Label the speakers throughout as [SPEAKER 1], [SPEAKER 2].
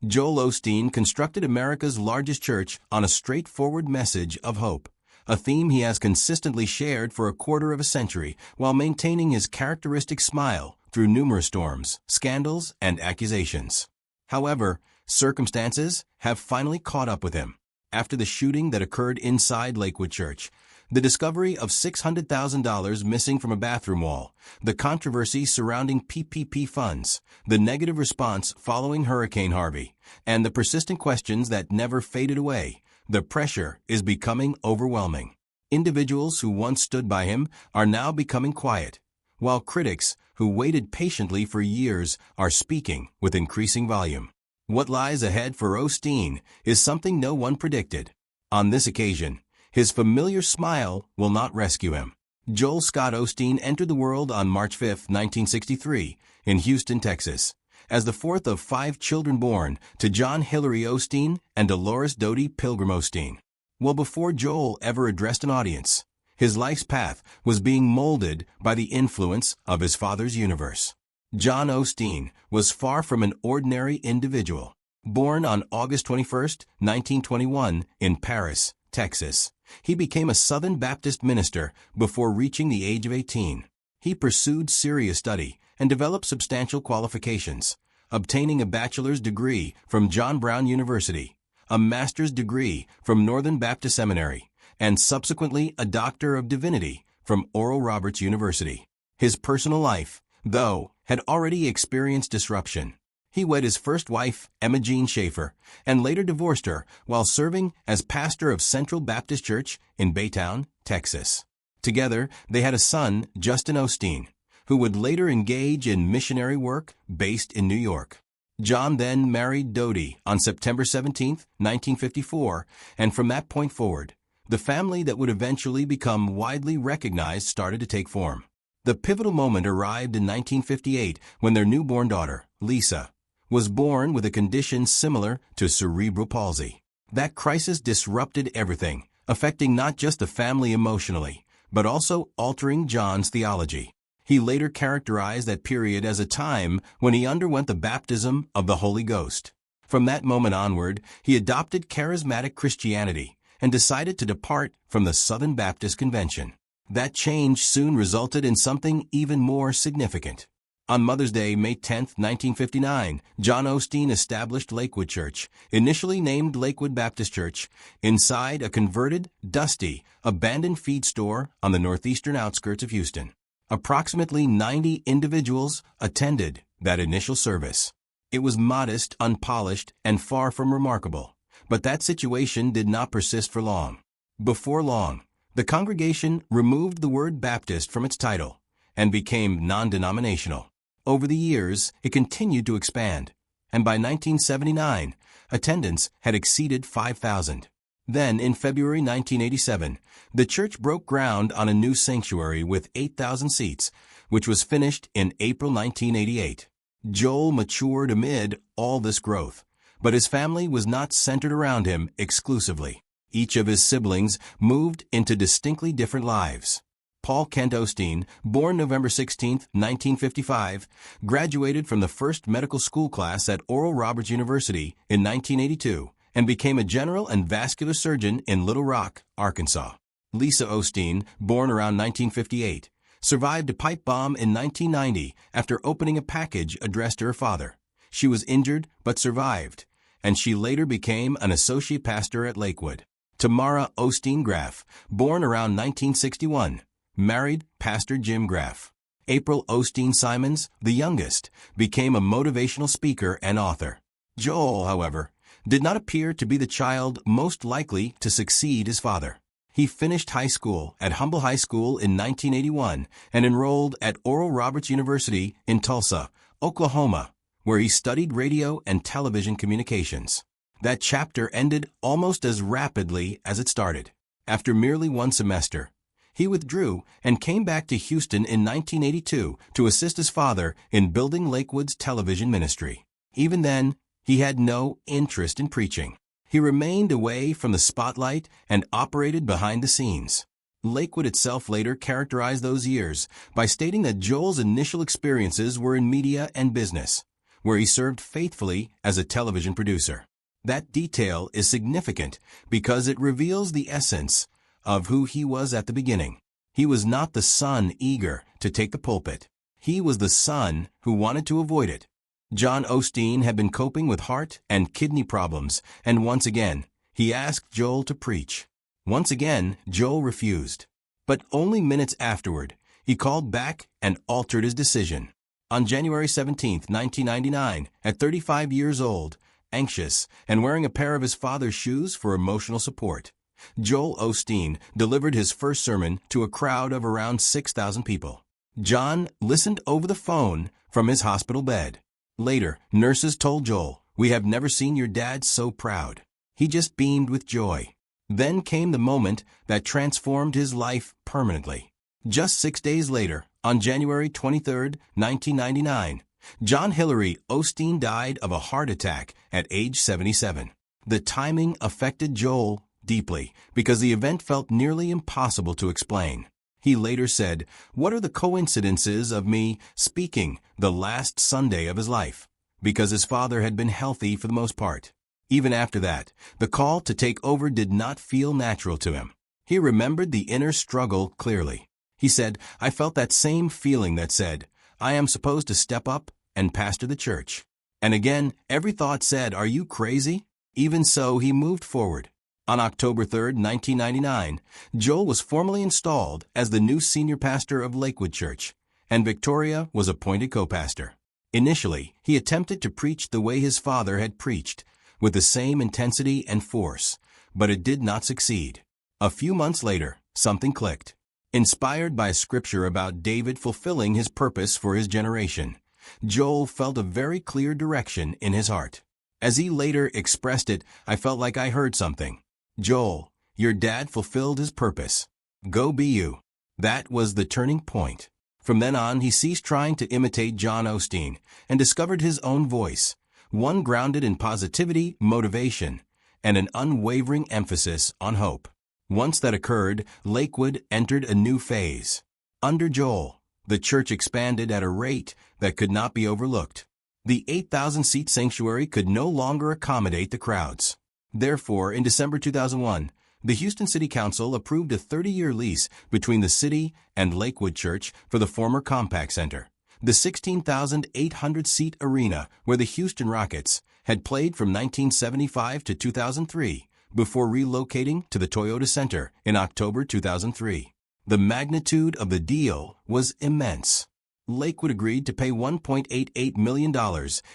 [SPEAKER 1] Joel Osteen constructed America's largest church on a straightforward message of hope, a theme he has consistently shared for a quarter of a century while maintaining his characteristic smile through numerous storms, scandals, and accusations. However, circumstances have finally caught up with him. After the shooting that occurred inside Lakewood Church, the discovery of $600,000 missing from a bathroom wall, the controversy surrounding PPP funds, the negative response following Hurricane Harvey, and the persistent questions that never faded away, the pressure is becoming overwhelming. Individuals who once stood by him are now becoming quiet, while critics who waited patiently for years are speaking with increasing volume. What lies ahead for Osteen is something no one predicted. On this occasion, his familiar smile will not rescue him. Joel Scott Osteen entered the world on March 5, 1963, in Houston, Texas, as the fourth of 5 children born to John Hillary Osteen and Dolores Dodie Pilgrim Osteen. Well, before Joel ever addressed an audience, his life's path was being molded by the influence of his father's universe. John Osteen was far from an ordinary individual. Born on August 21, 1921, in Paris, Texas, he became a Southern Baptist minister before reaching the age of 18. He pursued serious study and developed substantial qualifications, obtaining a bachelor's degree from John Brown University, a master's degree from Northern Baptist Seminary, and subsequently a Doctor of Divinity from Oral Roberts University. His personal life, though, had already experienced disruption. He wed his first wife, Emma Jean Schaefer, and later divorced her while serving as pastor of Central Baptist Church in Baytown, Texas. Together, they had a son, Justin Osteen, who would later engage in missionary work based in New York. John then married Dodie on September 17, 1954, and from that point forward, the family that would eventually become widely recognized started to take form. The pivotal moment arrived in 1958 when their newborn daughter, Lisa, was born with a condition similar to cerebral palsy. That crisis disrupted everything, affecting not just the family emotionally, but also altering John's theology. He later characterized that period as a time when he underwent the baptism of the Holy Ghost. From that moment onward, he adopted charismatic Christianity and decided to depart from the Southern Baptist Convention. That change soon resulted in something even more significant. On Mother's Day, May 10, 1959, John Osteen established Lakewood Church, initially named Lakewood Baptist Church, inside a converted, dusty, abandoned feed store on the northeastern outskirts of Houston. Approximately 90 individuals attended that initial service. It was modest, unpolished, and far from remarkable. But that situation did not persist for long. Before long, the congregation removed the word Baptist from its title and became non-denominational. Over the years, it continued to expand, and by 1979, attendance had exceeded 5,000. Then, in February 1987, the church broke ground on a new sanctuary with 8,000 seats, which was finished in April 1988. Joel matured amid all this growth, but his family was not centered around him exclusively. Each of his siblings moved into distinctly different lives. Paul Kent Osteen, born November 16, 1955, graduated from the first medical school class at Oral Roberts University in 1982 and became a general and vascular surgeon in Little Rock, Arkansas. Lisa Osteen, born around 1958, survived a pipe bomb in 1990 after opening a package addressed to her father. She was injured but survived, and she later became an associate pastor at Lakewood. Tamara Osteen Graff, born around 1961, married Pastor Jim Graff. April Osteen Simons, the youngest, became a motivational speaker and author. Joel, however, did not appear to be the child most likely to succeed his father. He finished high school at Humble High School in 1981 and enrolled at Oral Roberts University in Tulsa, Oklahoma, where he studied radio and television communications. That chapter ended almost as rapidly as it started. After merely one semester, he withdrew and came back to Houston in 1982 to assist his father in building Lakewood's television ministry. Even then, he had no interest in preaching. He remained away from the spotlight and operated behind the scenes. Lakewood itself later characterized those years by stating that Joel's initial experiences were in media and business, where he served faithfully as a television producer. That detail is significant because it reveals the essence of who he was at the beginning. He was not the son eager to take the pulpit. He was the son who wanted to avoid it. John Osteen had been coping with heart and kidney problems, and once again, he asked Joel to preach. Once again, Joel refused. But only minutes afterward, he called back and altered his decision. On January 17, 1999, at 35 years old, anxious, and wearing a pair of his father's shoes for emotional support, Joel Osteen delivered his first sermon to a crowd of around 6,000 people. John listened over the phone from his hospital bed. Later, nurses told Joel, "We have never seen your dad so proud." He just beamed with joy. Then came the moment that transformed his life permanently. Just 6 days later, on January 23, 1999, John Hillary Osteen died of a heart attack at age 77. The timing affected Joel deeply because the event felt nearly impossible to explain. He later said, "What are the coincidences of me speaking the last Sunday of his life?" Because his father had been healthy for the most part. Even after that, the call to take over did not feel natural to him. He remembered the inner struggle clearly. He said, "I felt that same feeling that said, I am supposed to step up and pastor the church." And again, every thought said, "Are you crazy?" Even so, he moved forward. On October 3, 1999, Joel was formally installed as the new senior pastor of Lakewood Church, and Victoria was appointed co-pastor. Initially, he attempted to preach the way his father had preached, with the same intensity and force, but it did not succeed. A few months later, something clicked. Inspired by scripture about David fulfilling his purpose for his generation, Joel felt a very clear direction in his heart. As he later expressed it, "I felt like I heard something. Joel, your dad fulfilled his purpose. Go be you." That was the turning point. From then on, he ceased trying to imitate John Osteen and discovered his own voice, one grounded in positivity, motivation, and an unwavering emphasis on hope. Once that occurred, Lakewood entered a new phase. Under Joel, the church expanded at a rate that could not be overlooked. The 8,000-seat sanctuary could no longer accommodate the crowds. Therefore, in December 2001, the Houston City Council approved a 30-year lease between the city and Lakewood Church for the former Compaq Center, the 16,800-seat arena where the Houston Rockets had played from 1975 to 2003 before relocating to the Toyota Center in October 2003. The magnitude of the deal was immense. Lakewood agreed to pay $1.88 million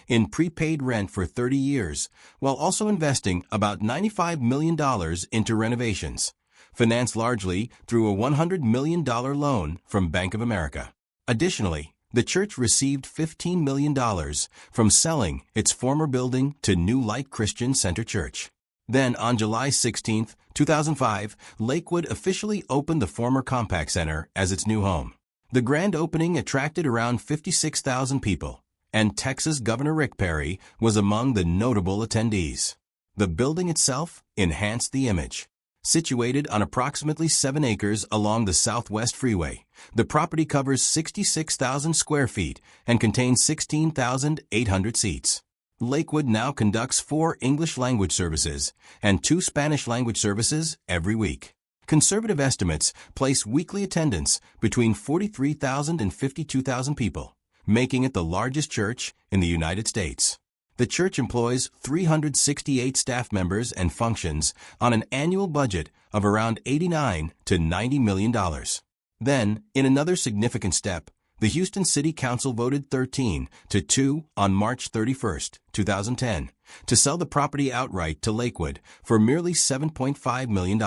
[SPEAKER 1] in prepaid rent for 30 years, while also investing about $95 million into renovations, financed largely through a $100 million loan from Bank of America. Additionally, the church received $15 million from selling its former building to New Light Christian Center Church. Then, on July 16, 2005, Lakewood officially opened the former Compaq Center as its new home. The grand opening attracted around 56,000 people, and Texas Governor Rick Perry was among the notable attendees. The building itself enhanced the image. Situated on approximately 7 acres along the Southwest Freeway, the property covers 66,000 square feet and contains 16,800 seats. Lakewood now conducts 4 English language services and 2 Spanish language services every week. Conservative estimates place weekly attendance between 43,000 and 52,000 people, making it the largest church in the United States. The church employs 368 staff members and functions on an annual budget of around $89 to $90 million. Then, in another significant step, the Houston City Council voted 13 to 2 on March 31, 2010, to sell the property outright to Lakewood for merely $7.5 million.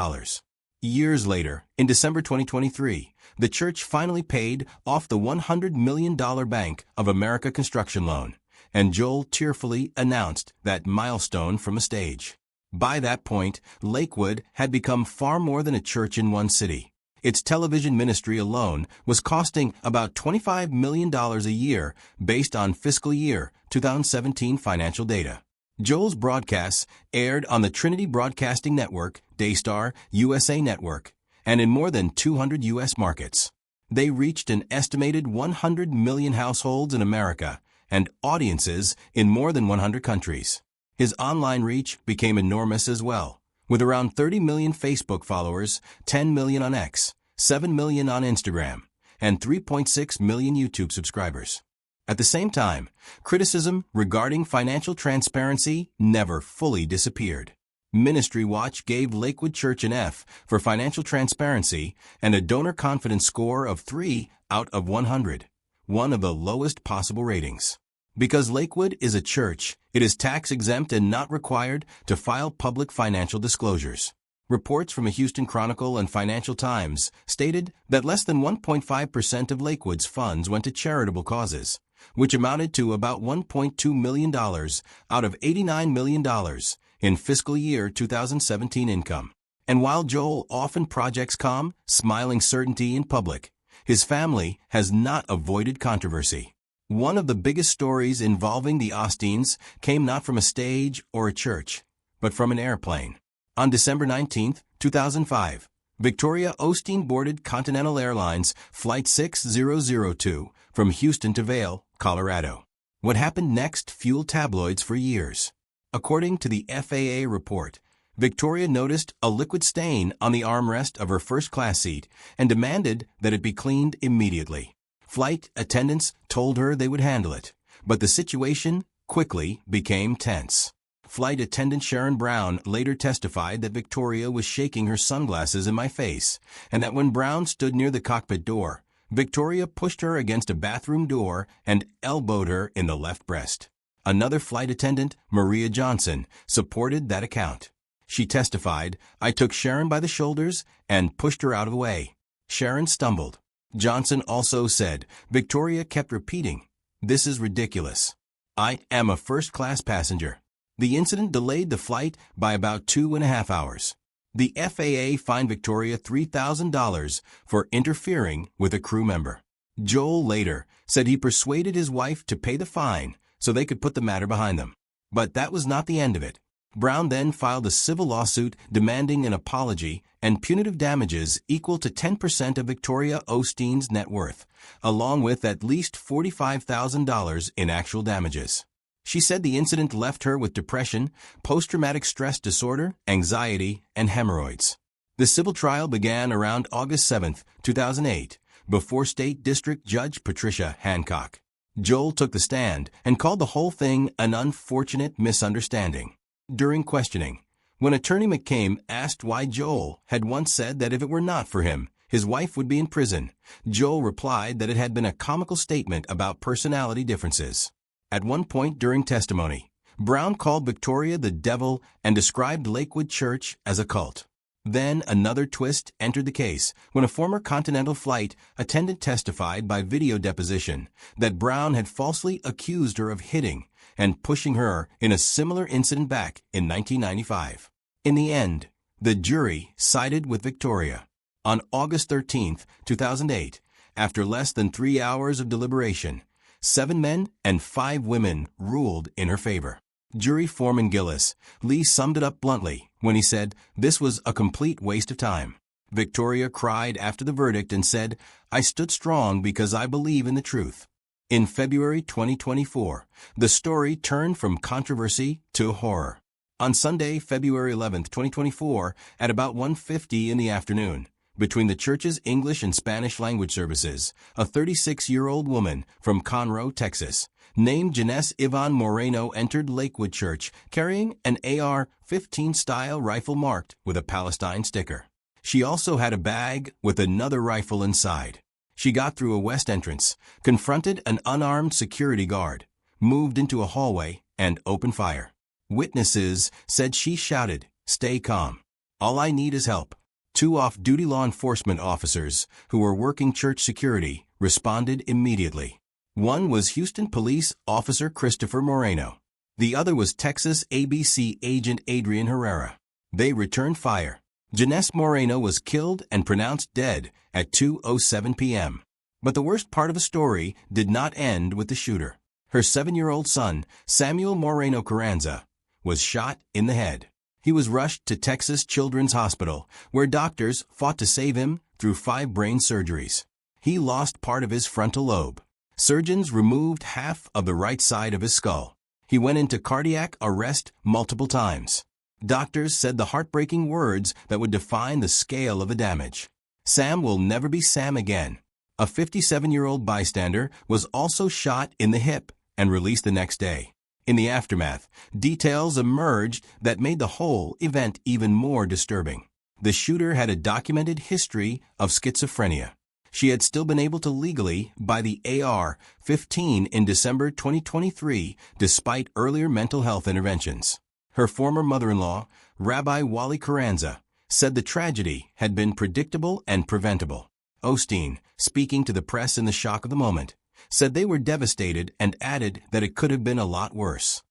[SPEAKER 1] Years later, in December 2023, the church finally paid off the $100 million Bank of America construction loan, and Joel tearfully announced that milestone from a stage. By that point, Lakewood had become far more than a church in one city. Its television ministry alone was costing about $25 million a year based on fiscal year 2017 financial data. Joel's broadcasts aired on the Trinity Broadcasting Network, Daystar, USA Network, and in more than 200 U.S. markets. They reached an estimated 100 million households in America and audiences in more than 100 countries. His online reach became enormous as well, with around 30 million Facebook followers, 10 million on X, 7 million on Instagram, and 3.6 million YouTube subscribers. At the same time, criticism regarding financial transparency never fully disappeared. Ministry Watch gave Lakewood Church an F for financial transparency and a donor confidence score of 3 out of 100, one of the lowest possible ratings. Because Lakewood is a church, it is tax-exempt and not required to file public financial disclosures. Reports from a Houston Chronicle and Financial Times stated that less than 1.5% of Lakewood's funds went to charitable causes, which amounted to about $1.2 million out of $89 million in fiscal year 2017 income. And while Joel often projects calm, smiling certainty in public, his family has not avoided controversy. One of the biggest stories involving the Osteens came not from a stage or a church, but from an airplane. On December 19, 2005, Victoria Osteen boarded Continental Airlines Flight 6002 from Houston to Vail, Colorado. What happened next fueled tabloids for years. According to the FAA report, Victoria noticed a liquid stain on the armrest of her first-class seat and demanded that it be cleaned immediately. Flight attendants told her they would handle it, but the situation quickly became tense. Flight attendant Sharon Brown later testified that Victoria was shaking her sunglasses in my face, and that when Brown stood near the cockpit door, Victoria pushed her against a bathroom door and elbowed her in the left breast. Another flight attendant, Maria Johnson, supported that account. She testified, "I took Sharon by the shoulders and pushed her out of the way. Sharon stumbled." Johnson also said, Victoria kept repeating, "This is ridiculous. I am a first-class passenger." The incident delayed the flight by about 2.5 hours. The FAA fined Victoria $3,000 for interfering with a crew member. Joel later said he persuaded his wife to pay the fine so they could put the matter behind them. But that was not the end of it. Brown then filed a civil lawsuit demanding an apology and punitive damages equal to 10% of Victoria Osteen's net worth, along with at least $45,000 in actual damages. She said the incident left her with depression, post-traumatic stress disorder, anxiety, and hemorrhoids. The civil trial began around August 7, 2008, before State District Judge Patricia Hancock. Joel took the stand and called the whole thing an unfortunate misunderstanding. During questioning, when attorney McCabe asked why Joel had once said that if it were not for him, his wife would be in prison, Joel replied that it had been a comical statement about personality differences. At one point during testimony, Brown called Victoria the devil and described Lakewood Church as a cult. Then another twist entered the case when a former Continental flight attendant testified by video deposition that Brown had falsely accused her of hitting and pushing her in a similar incident back in 1995. In the end, the jury sided with Victoria. On August 13, 2008, after less than 3 hours of deliberation, 7 men and 5 women ruled in her favor. Jury Foreman Gillis Lee summed it up bluntly when he said, "This was a complete waste of time." Victoria cried after the verdict and said, "I stood strong because I believe in the truth." In February 2024, the story turned from controversy to horror. On Sunday, February 11, 2024, at about 1:50 in the afternoon, between the church's English and Spanish language services, a 36-year-old woman from Conroe, Texas, named Janice Yvonne Moreno entered Lakewood Church carrying an AR-15 style rifle marked with a Palestine sticker. She also had a bag with another rifle inside. She got through a west entrance, confronted an unarmed security guard, moved into a hallway, and opened fire. Witnesses said she shouted, "Stay calm. All I need is help." 2 off-duty law enforcement officers who were working church security responded immediately. One was Houston Police Officer Christopher Moreno. The other was Texas ABC Agent Adrian Herrera. They returned fire. Janice Moreno was killed and pronounced dead at 2:07 p.m. But the worst part of the story did not end with the shooter. Her 7-year-old son, Samuel Moreno Carranza, was shot in the head. He was rushed to Texas Children's Hospital, where doctors fought to save him through 5 brain surgeries. He lost part of his frontal lobe. Surgeons removed half of the right side of his skull. He went into cardiac arrest multiple times. Doctors said the heartbreaking words that would define the scale of the damage. Sam will never be Sam again. A 57-year-old bystander was also shot in the hip and released the next day. In the aftermath, details emerged that made the whole event even more disturbing. The shooter had a documented history of schizophrenia. She had still been able to legally buy the AR-15 in December 2023 despite earlier mental health interventions. Her former mother-in-law, Rabbi Wally Carranza, said the tragedy had been predictable and preventable. Osteen, speaking to the press in the shock of the moment, said they were devastated and added that it could have been a lot worse.